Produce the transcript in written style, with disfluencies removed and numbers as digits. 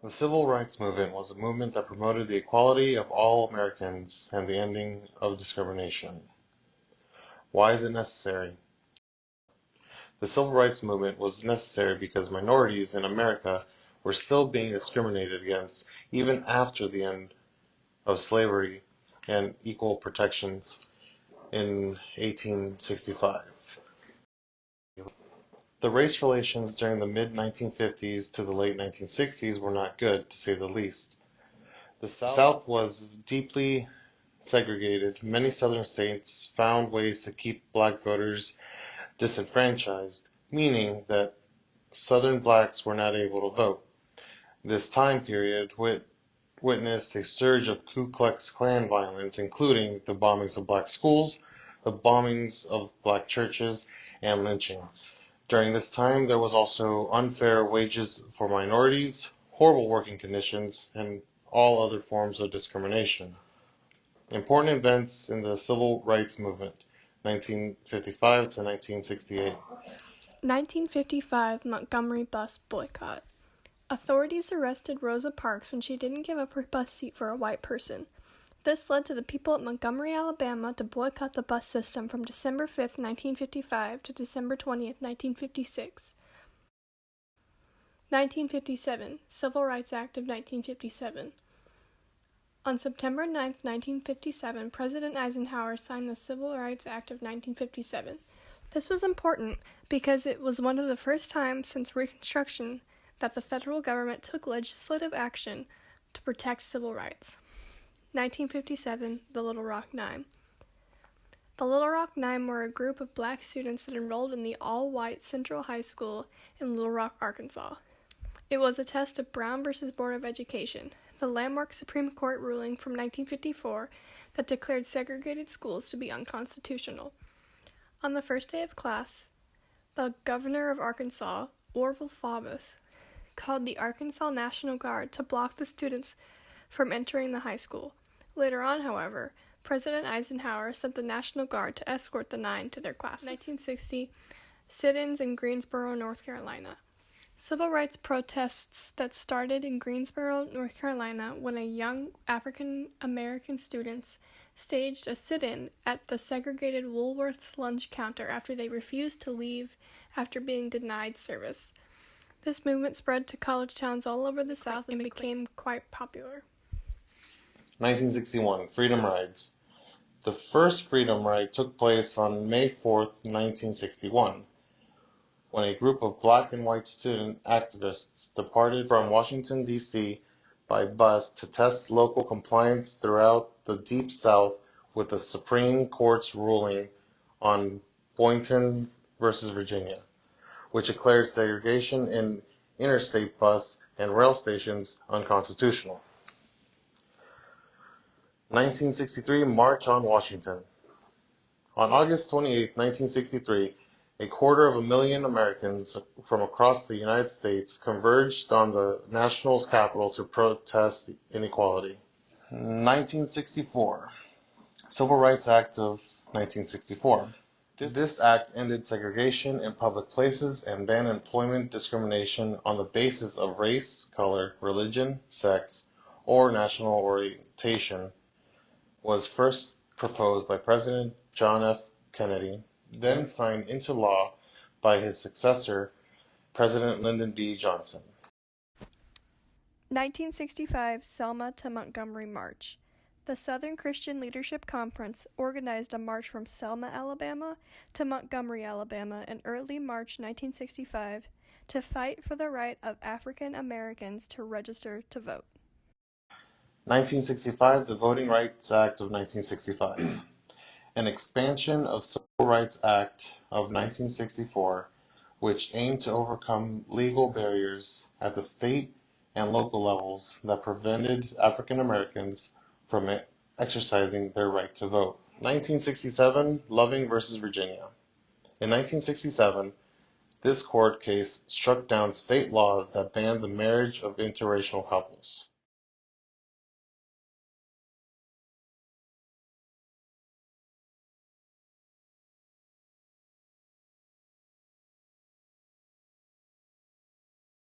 The Civil Rights Movement was a movement that promoted the equality of all Americans and the ending of discrimination. Why is it necessary? The Civil Rights Movement was necessary because minorities in America were still being discriminated against even after the end of slavery and equal protections in 1865. The race relations during the mid-1950s to the late 1960s were not good, to say the least. The South was deeply segregated. Many Southern states found ways to keep black voters disenfranchised, meaning that Southern blacks were not able to vote. This time period witnessed a surge of Ku Klux Klan violence, including the bombings of black schools, the bombings of black churches, and lynching. During this time, there was also unfair wages for minorities, horrible working conditions, and all other forms of discrimination. Important events in the Civil Rights Movement, 1955 to 1968. 1955 Montgomery Bus Boycott. Authorities arrested Rosa Parks when she didn't give up her bus seat for a white person. This led to the people at Montgomery, Alabama to boycott the bus system from December 5, 1955 to December 20, 1956. 1957 Civil Rights Act of 1957. On September 9, 1957, President Eisenhower signed the Civil Rights Act of 1957. This was important because it was one of the first times since Reconstruction that the federal government took legislative action to protect civil rights. 1957, the Little Rock Nine. The Little Rock Nine were a group of black students that enrolled in the all-white Central High School in Little Rock, Arkansas. It was a test of Brown v. Board of Education, the landmark Supreme Court ruling from 1954 that declared segregated schools to be unconstitutional. On the first day of class, the governor of Arkansas, Orville Faubus, called the Arkansas National Guard to block the students from entering the high school. Later on, however, President Eisenhower sent the National Guard to escort the nine to their classes. 1960, sit-ins in Greensboro, North Carolina. Civil rights protests that started in Greensboro, North Carolina, when a young African-American students staged a sit-in at the segregated Woolworth's lunch counter after they refused to leave after being denied service. This movement spread to college towns all over the South and became quite popular. 1961, Freedom Rides. The first Freedom Ride took place on May 4th, 1961, when a group of black and white student activists departed from Washington, D.C. by bus to test local compliance throughout the Deep South with the Supreme Court's ruling on Boynton v. Virginia, which declared segregation in interstate bus and rail stations unconstitutional. 1963 March on Washington. On August 28, 1963, 250,000 Americans from across the United States converged on the national's capital to protest inequality. 1964 Civil Rights Act of 1964. This act ended segregation in public places and banned employment discrimination on the basis of race, color, religion, sex, or national orientation. Was first proposed by President John F. Kennedy, then signed into law by his successor, President Lyndon B. Johnson. 1965 Selma to Montgomery March. The Southern Christian Leadership Conference organized a march from Selma, Alabama to Montgomery, Alabama in early March 1965 to fight for the right of African Americans to register to vote. 1965, the Voting Rights Act of 1965. An expansion of Civil Rights Act of 1964, which aimed to overcome legal barriers at the state and local levels that prevented African Americans from exercising their right to vote. 1967, Loving v. Virginia. In 1967, this court case struck down state laws that banned the marriage of interracial couples.